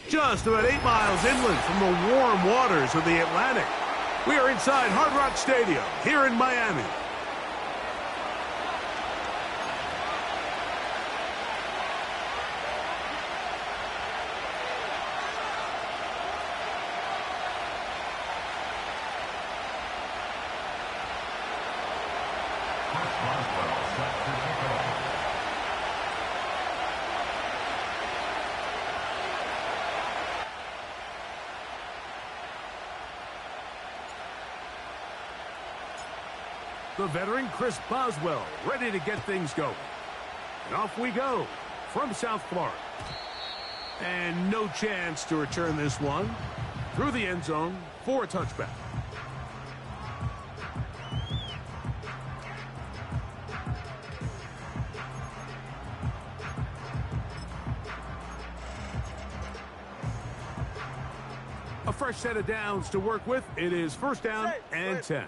Just about 8 miles inland from the warm waters of the Atlantic. We are inside Hard Rock Stadium here in Miami. The veteran Chris Boswell ready to get things going. And off we go from South Florida. And no chance to return this one through the end zone for a touchback. A fresh set of downs to work with. It is first down and 10.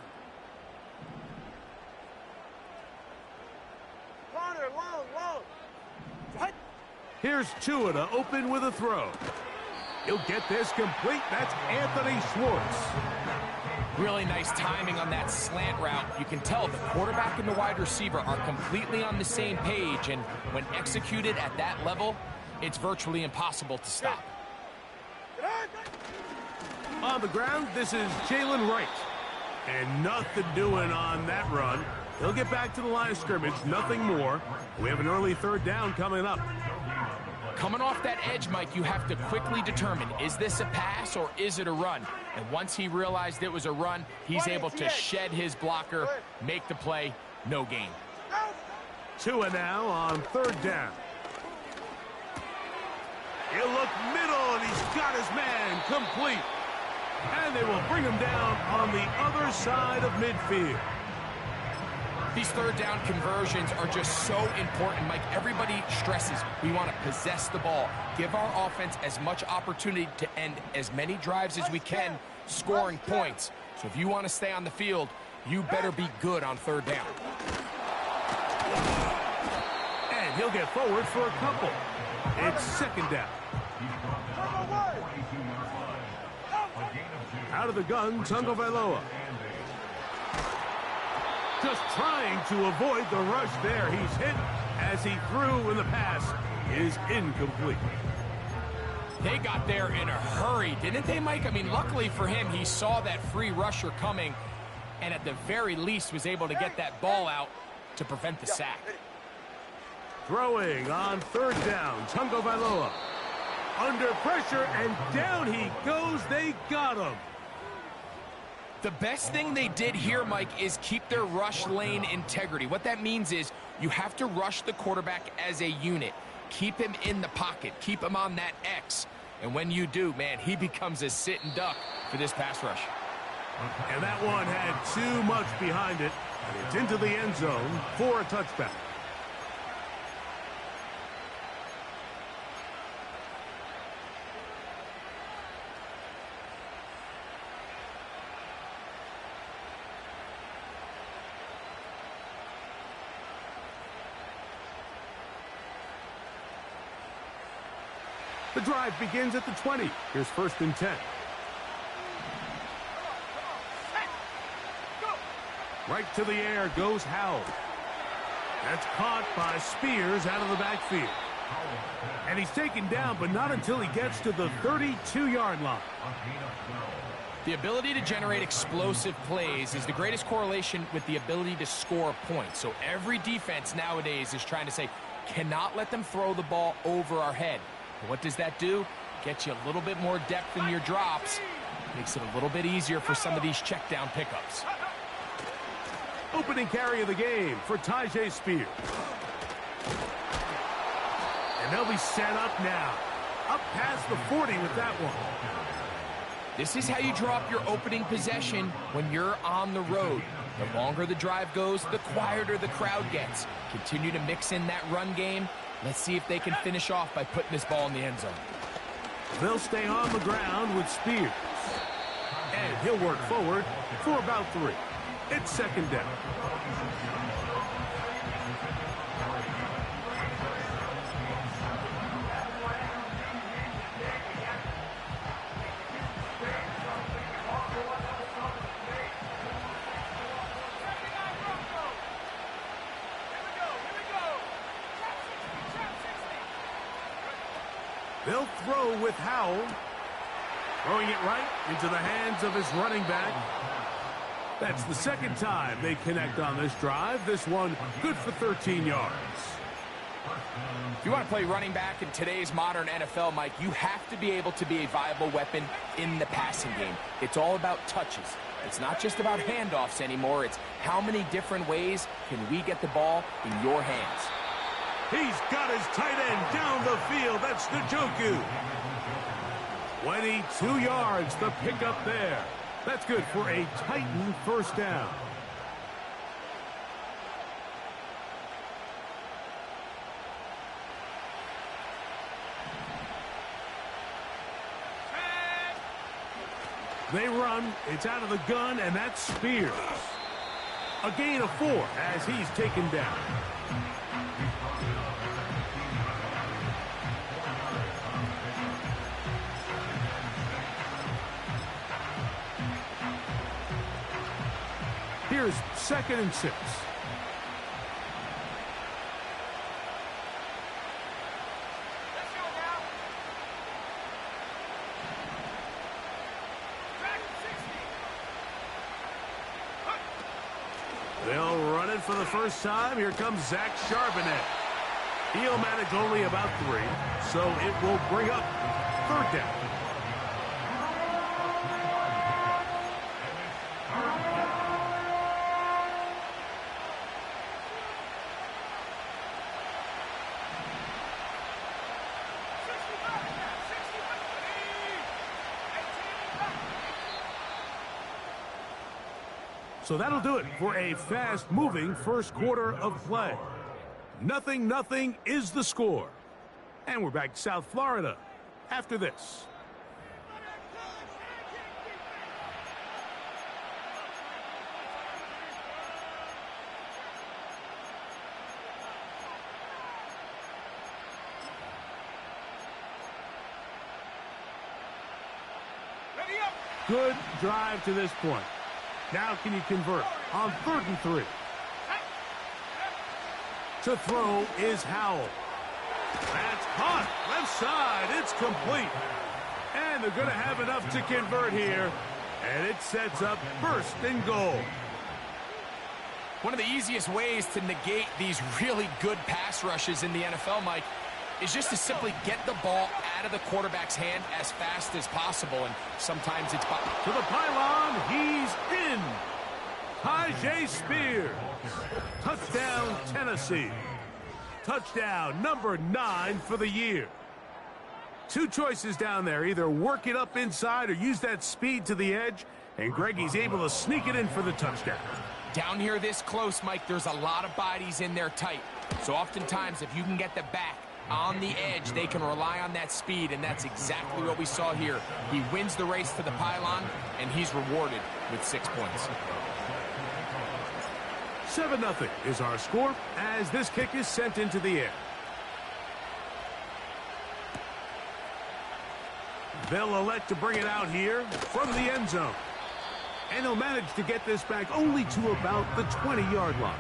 Here's Tua to open with a throw. He'll get this complete. That's Anthony Schwartz. Really nice timing on that slant route. You can tell the quarterback and the wide receiver are completely on the same page, and when executed at that level, it's virtually impossible to stop. On the ground, this is Jalen Wright. And nothing doing on that run. He'll get back to the line of scrimmage, nothing more. We have an early third down coming up. Coming off that edge, Mike, you have to quickly determine, is this a pass or is it a run? And once he realized it was a run, he's able to shed his blocker, make the play, no gain. Tua now on third down. He'll look middle, and he's got his man complete. And they will bring him down on the other side of midfield. These third down conversions are just so important, Mike. Everybody stresses we want to possess the ball, give our offense as much opportunity to end as many drives as we can, scoring points. So if you want to stay on the field, you better be good on third down. And he'll get forward for a couple. It's second down. Out of the gun, Tagovailoa. Just trying to avoid the rush there. He's hit as he threw, and the pass is incomplete. They got there in a hurry, didn't they, Mike? I mean, luckily for him, he saw that free rusher coming, and at the very least was able to get that ball out to prevent the sack. Throwing on third down, Tagovailoa. Under pressure, and down he goes. They got him. The best thing they did here, Mike, is keep their rush lane integrity. What that means is you have to rush the quarterback as a unit. Keep him in the pocket. Keep him on that X. And when you do, man, he becomes a sitting duck for this pass rush. And that one had too much behind it. And it's into the end zone for a touchback. The drive begins at the 20. Here's first and 10. Right to the air goes Howell. That's caught by Spears out of the backfield. And he's taken down, but not until he gets to the 32-yard line. The ability to generate explosive plays is the greatest correlation with the ability to score points. So every defense nowadays is trying to say, cannot let them throw the ball over our head. What does that do? Get you a little bit more depth in your drops. Makes it a little bit easier for some of these check down pickups. Opening carry of the game for Tyjae Spears. And they'll be set up now. Up past the 40 with that one. This is how you draw up your opening possession when you're on the road. The longer the drive goes, the quieter the crowd gets. Continue to mix in that run game. Let's see if they can finish off by putting this ball in the end zone. They'll stay on the ground with Spears. And he'll work forward for about 3. It's second down. They'll throw with Howell. Throwing it right into the hands of his running back. That's the second time they connect on this drive. This one good for 13 yards. If you want to play running back in today's modern NFL, Mike, you have to be able to be a viable weapon in the passing game. It's all about touches. It's not just about handoffs anymore. It's how many different ways can we get the ball in your hands. He's got his tight end down the field. That's Njoku. 22 yards, the pickup there. That's good for a Titan first down. They run, it's out of the gun, and that's Spears. A gain of 4 as he's taken down. Here's 2nd and 6. They'll run it for the first time. Here comes Zach Charbonnet. He'll manage only about 3, so it will bring up 3rd down. So that'll do it for a fast-moving first quarter of play. 0-0 is the score. And we're back to South Florida after this. Good drive to this point. Now can you convert on 3rd and 3? To throw is Howell. That's caught. Left side. It's complete. And they're going to have enough to convert here. And it sets up 1st and goal. One of the easiest ways to negate these really good pass rushes in the NFL, Mike, is just to simply get the ball out of the quarterback's hand as fast as possible. And sometimes it's... To the pylon, he's in. Tyjae Spears. Touchdown, Tennessee. Touchdown, number 9 for the year. 2 choices down there. Either work it up inside or use that speed to the edge. And Greggy's able to sneak it in for the touchdown. Down here this close, Mike, there's a lot of bodies in there tight. So oftentimes, if you can get the back on the edge, they can rely on that speed, and that's exactly what we saw here. He wins the race to the pylon, and he's rewarded with 6 points. 7-0 is our score as this kick is sent into the air. They'll elect to bring it out here from the end zone. And he'll manage to get this back only to about the 20-yard line.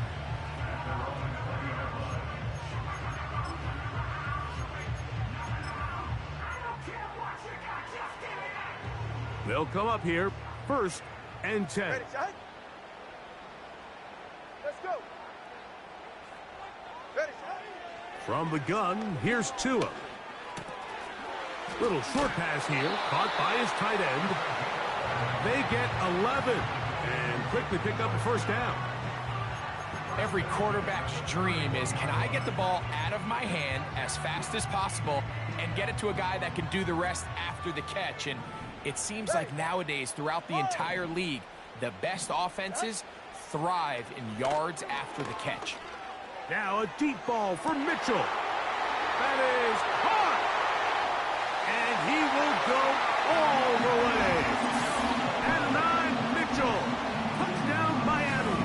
They'll come up here, 1st and 10. Ready, shot? Let's go. Ready, shot? From the gun, here's Tua. Little short pass here, caught by his tight end. They get 11 and quickly pick up a 1st down. Every quarterback's dream is, can I get the ball out of my hand as fast as possible and get it to a guy that can do the rest after the catch? And it seems like nowadays, throughout the entire league, the best offenses thrive in yards after the catch. Now a deep ball for Mitchell. That is caught. And he will go all the way. And 9, Mitchell. Touchdown, Miami.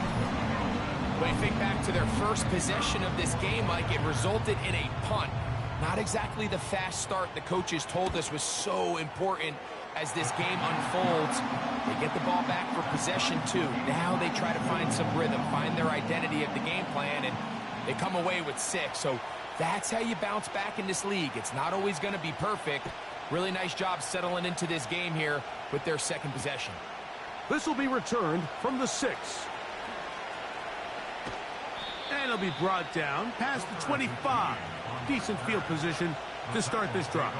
When you think back to their first possession of this game, Mike, it resulted in a punt. Not exactly the fast start the coaches told us was so important as this game unfolds. They get the ball back for possession 2. Now they try to find some rhythm, find their identity of the game plan, and they come away with 6. So That's how you bounce back in this league. It's not always going to be perfect. Really nice job settling into this game here with their second possession. This will be returned from the 6. And it'll be brought down past the 25. Decent field position to start this drive.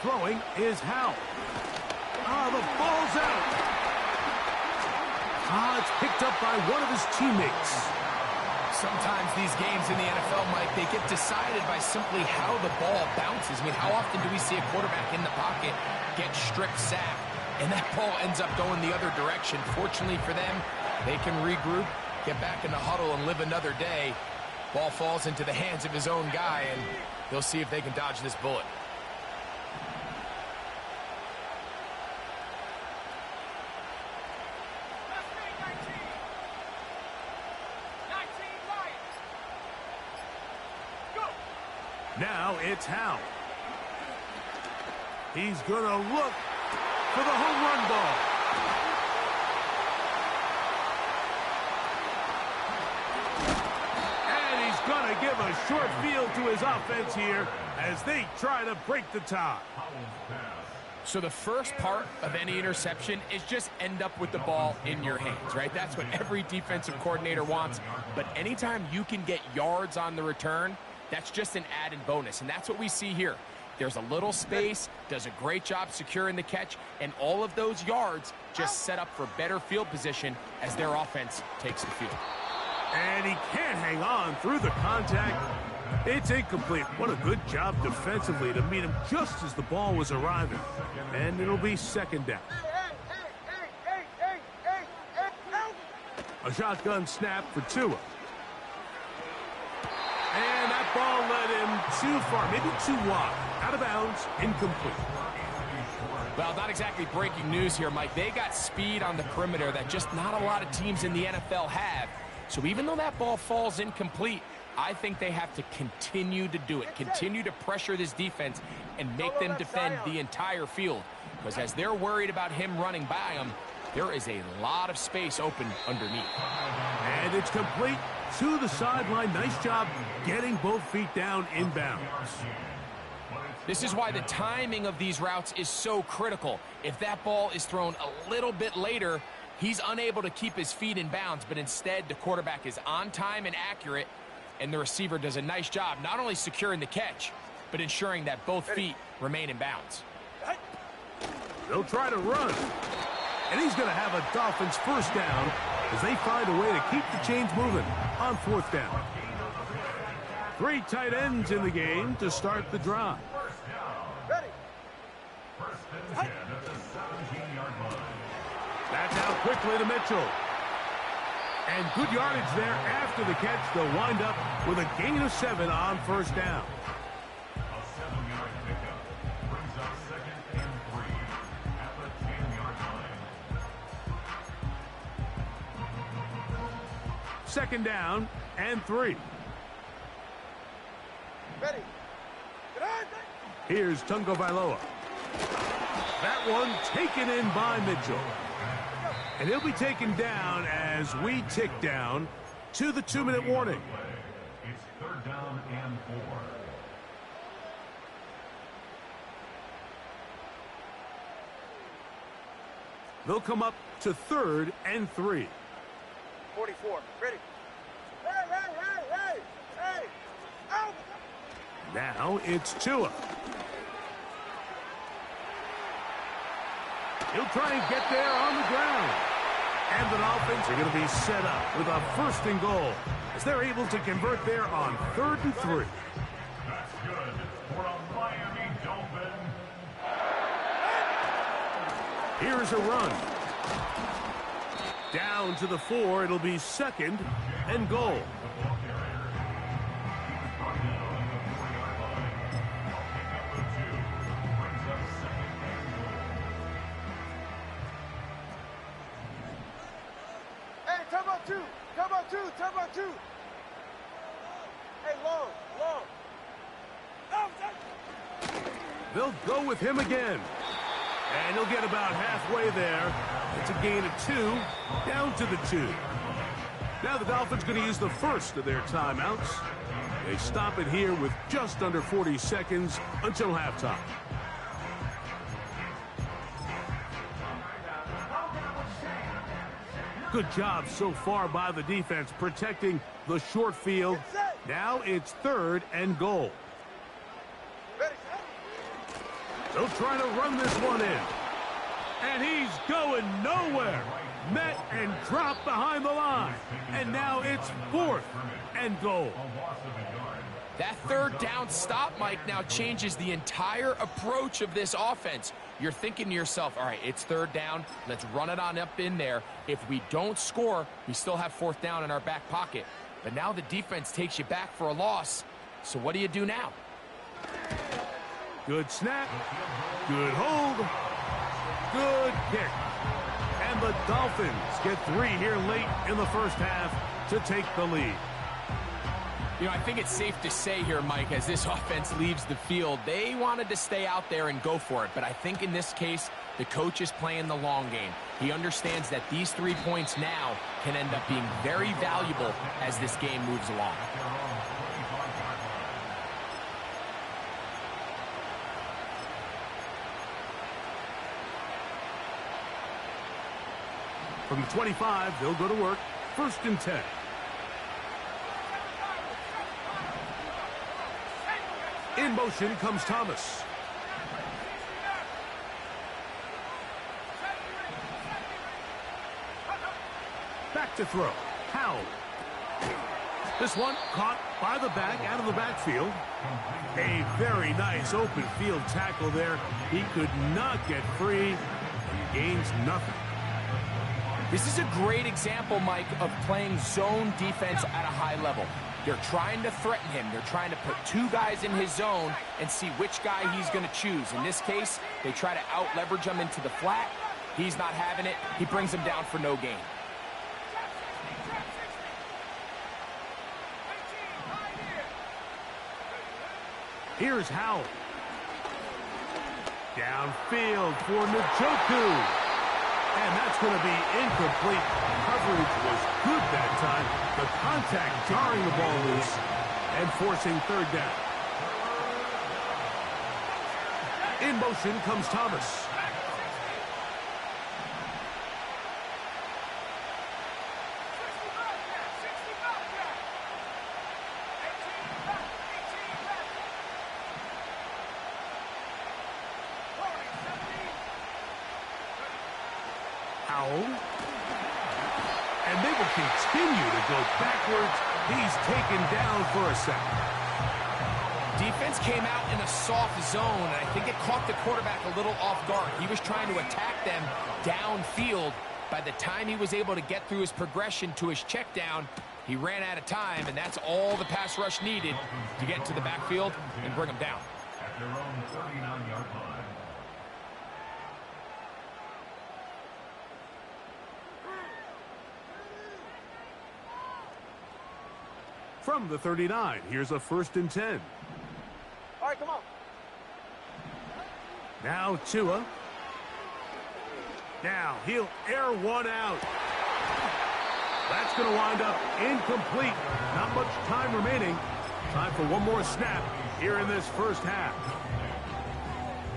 Throwing is Howe. The ball's out. It's picked up by one of his teammates. Sometimes these games in the NFL, Mike, they get decided by simply how the ball bounces. I mean, how often do we see a quarterback in the pocket get strip sacked, and that ball ends up going the other direction? Fortunately for them, they can regroup, get back in the huddle, and live another day. Ball falls into the hands of his own guy, and they'll see if they can dodge this bullet. Now it's Howe. He's going to look for the home run ball. And he's going to give a short field to his offense here as they try to break the tie. So the first part of any interception is just end up with the ball in your hands, right? That's what every defensive coordinator wants. But anytime you can get yards on the return, that's just an added bonus, and that's what we see here. There's a little space, does a great job securing the catch, and all of those yards just set up for better field position as their offense takes the field. And he can't hang on through the contact. It's incomplete. What a good job defensively to meet him just as the ball was arriving. And it'll be second down. A shotgun snap for Tua. And that ball led him too far, maybe too wide. Out of bounds, incomplete. Well, not exactly breaking news here, Mike. They got speed on the perimeter that just not a lot of teams in the NFL have. So even though that ball falls incomplete, I think they have to continue to do it. Continue to pressure this defense and make them defend the entire field. Because as they're worried about him running by them, there is a lot of space open underneath. And it's complete to the sideline. Nice job getting both feet down inbounds. This is why the timing of these routes is so critical. If that ball is thrown a little bit later, he's unable to keep his feet in bounds, but instead the quarterback is on time and accurate, and the receiver does a nice job not only securing the catch, but ensuring that both feet remain in bounds. They'll try to run. And he's going to have a Dolphins first down as they find a way to keep the chains moving on fourth down. 3 tight ends in the game to start the drive. That's out quickly to Mitchell. And good yardage there after the catch. They'll wind up with a gain of 7 on first down. Second down and 3. Ready. Here's Tungo Vailoa. That one taken in by Mitchell. And he'll be taken down as we tick down to the 2-minute warning. It's third down and 4. They'll come up to 3rd and 3. 44. Ready. Hey! Out! Now it's Tua. He'll try and get there on the ground. And the Dolphins are going to be set up with a 1st and goal as they're able to convert there on 3rd and 3. That's good for a Miami Dolphin. Here's a run. Down to the 4. It'll be 2nd and goal. Turn by two. Hey, low, low. They'll go with him again. And he'll get about halfway there. It's a gain of 2, down to the 2. Now the Dolphins going to use the first of their timeouts. They stop it here with just under 40 seconds until halftime. Good job so far by the defense protecting the short field. Now it's 3rd and goal. They'll try to run this one in. And he's going nowhere. Met and dropped behind the line. And now it's 4th and goal. That 3rd down stop, Mike, now changes the entire approach of this offense. You're thinking to yourself, all right, it's 3rd down. Let's run it on up in there. If we don't score, we still have 4th down in our back pocket. But now the defense takes you back for a loss. So what do you do now? Good snap. Good hold. Good kick. And the Dolphins get 3 here late in the first half to take the lead. You know, I think it's safe to say here, Mike, as this offense leaves the field, they wanted to stay out there and go for it. But I think in this case, the coach is playing the long game. He understands that these 3 points now can end up being very valuable as this game moves along. From the 25, they'll go to work. 1st and 10. In motion comes Thomas. Back to throw. Howell. This one caught by the back out of the backfield. A very nice open field tackle there. He could not get free. He gains nothing. This is a great example, Mike, of playing zone defense at a high level. They're trying to threaten him. They're trying to put 2 guys in his zone and see which guy he's going to choose. In this case, they try to out-leverage him into the flat. He's not having it. He brings him down for no gain. Here's Howell. Downfield for Njoku. And that's going to be incomplete. Coverage was good that time. The contact jarring the ball loose and forcing 3rd down. In motion comes Thomas. And they will continue to go backwards. He's taken down for a second. Defense came out in a soft zone, and I think it caught the quarterback a little off guard. He was trying to attack them downfield. By the time he was able to get through his progression to his check down, he ran out of time, and that's all the pass rush needed to get into the backfield and bring him down. At their own 39-yard line. From the 39, here's a 1st and 10. All right, come on. Now Tua. Now he'll air one out. That's going to wind up incomplete. Not much time remaining. Time for one more snap here in this first half.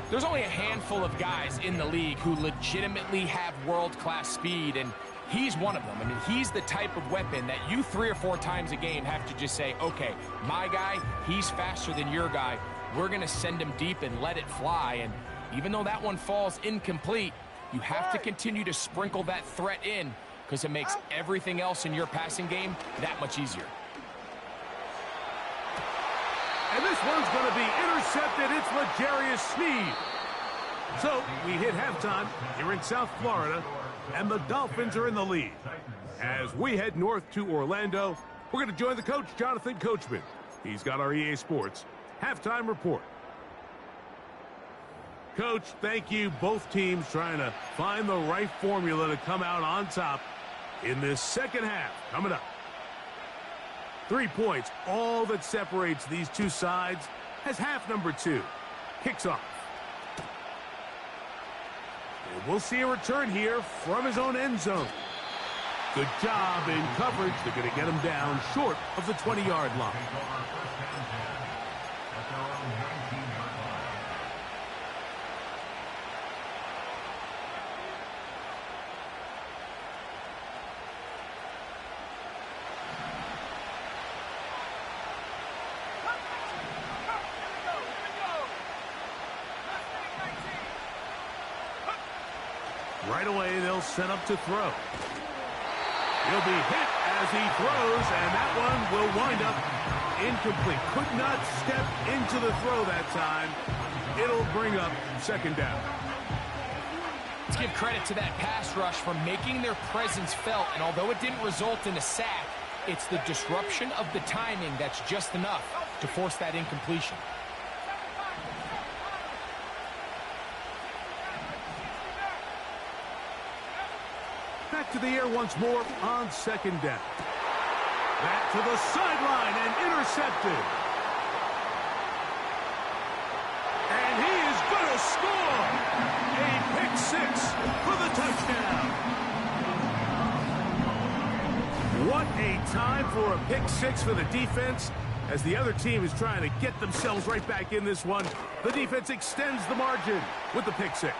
There's only a handful of guys in the league who legitimately have world-class speed, and he's one of them. I mean, he's the type of weapon that you 3 or 4 times a game have to just say, okay, my guy, he's faster than your guy. We're going to send him deep and let it fly. And even though that one falls incomplete, you have to continue to sprinkle that threat in because it makes everything else in your passing game that much easier. And this one's going to be intercepted. It's L'Jarius Sneed. So we hit halftime here in South Florida, and the Dolphins are in the lead. As we head north to Orlando, we're going to join the coach, Jonathan Coachman. He's got our EA Sports halftime report. Coach, thank you. Both teams trying to find the right formula to come out on top in this second half coming up. 3 points, all that separates these two sides, as half number 2 kicks off. And we'll see a return here from his own end zone. Good job in coverage. They're going to get him down short of the 20-yard line. Right away, they'll set up to throw. He'll be hit as he throws, and that one will wind up incomplete. Could not step into the throw that time. It'll bring up second down. Let's give credit to that pass rush for making their presence felt, and although it didn't result in a sack, it's the disruption of the timing that's just enough to force that incompletion. Back to the air once more on second down. Back to the sideline and intercepted. And he is going to score. A pick 6 for the touchdown. What a time for a pick 6 for the defense. As the other team is trying to get themselves right back in this one, the defense extends the margin with the pick 6.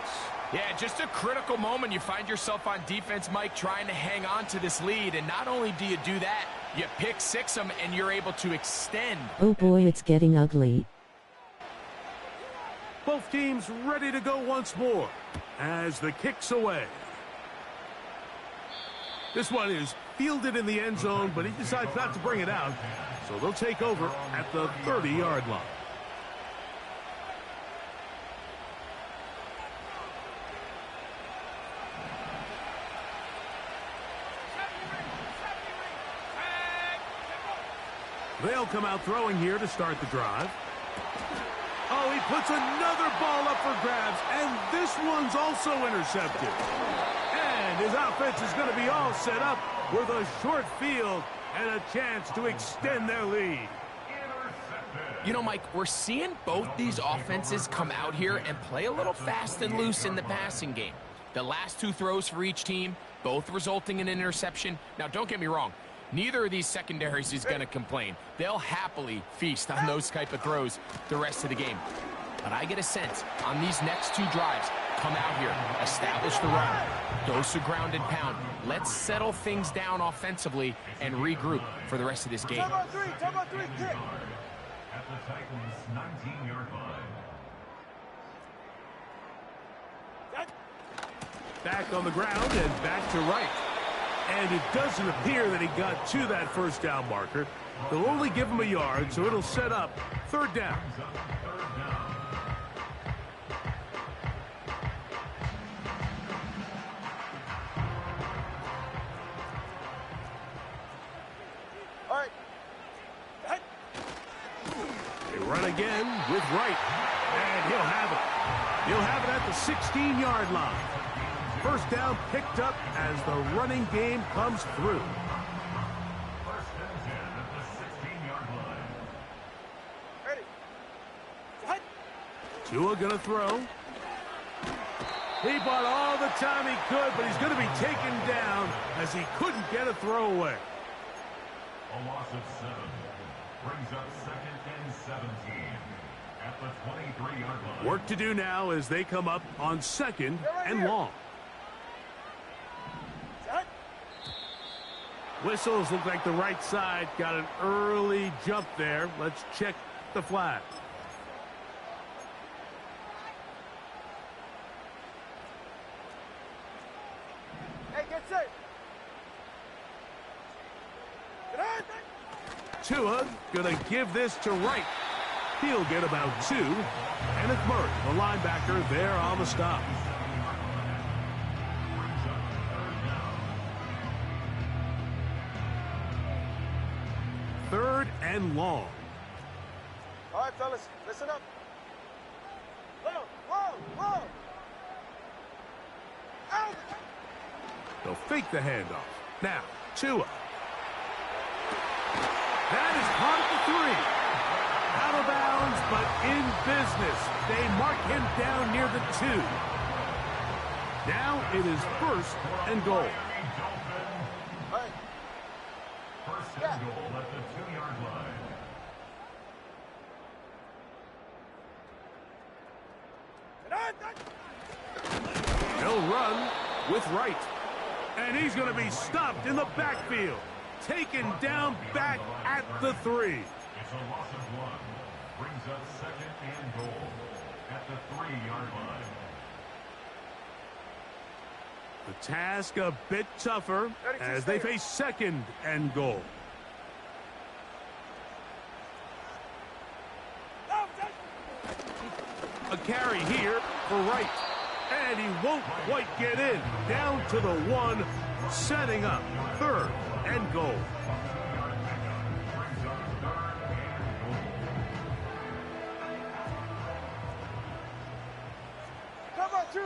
Yeah, just a critical moment. You find yourself on defense, Mike, trying to hang on to this lead. And not only do you do that, you pick 6 them and you're able to extend. Oh boy, it's getting ugly. Both teams ready to go once more as the kick's away. This one is fielded in the end zone, but he decides not to bring it out. So they'll take over at the 30-yard line. They'll come out throwing here to start the drive. Oh, he puts another ball up for grabs, and this one's also intercepted. And his offense is going to be all set up with a short field and a chance to extend their lead. You know, Mike, we're seeing both these offenses come out here and play a little fast and loose in the passing game. The last 2 throws for each team, both resulting in an interception. Now, don't get me wrong. Neither of these secondaries is going to complain. They'll happily feast on those type of throws the rest of the game. But I get a sense on these next 2 drives, come out here, establish the run, dose of ground and pound. Let's settle things down offensively and regroup for the rest of this game. Time on 3, kick. At the Titans' 19-yard line. Back on the ground and back to right. And it doesn't appear that he got to that first down marker. They'll only give him a yard, so it'll set up third down. All right. They run again with Wright. And he'll have it. He'll have it at the 16-yard line. First down picked up as the running game comes through. First and 10 at the 16-yard line. Ready. Tua gonna throw. He bought all the time he could, but he's gonna be taken down as he couldn't get a throw away. A loss of 7 brings up second and 17 at the 23-yard line. Work to do now as they come up on second and long. Whistles look like the right side got an early jump there. Let's check the flag. Hey, get set. Tua gonna give this to Wright. He'll get about 2. And it's Murray, the linebacker, there on the stop. Third and long. All right, fellas, listen up. Whoa. Out. They'll fake the handoff. Now, Tua. That in business. They mark him down near the 2. Now it is first and goal. Hey. First and goal at the 2-yard line. He'll run with right. And he's going to be stopped in the backfield. Taken down back at the 3. It's a loss of 1. Brings up second and goal at the 3-yard line. The task a bit tougher as they face second and goal. A carry here for right. And he won't quite get in. Down to the 1, setting up third and goal. Come on, 2.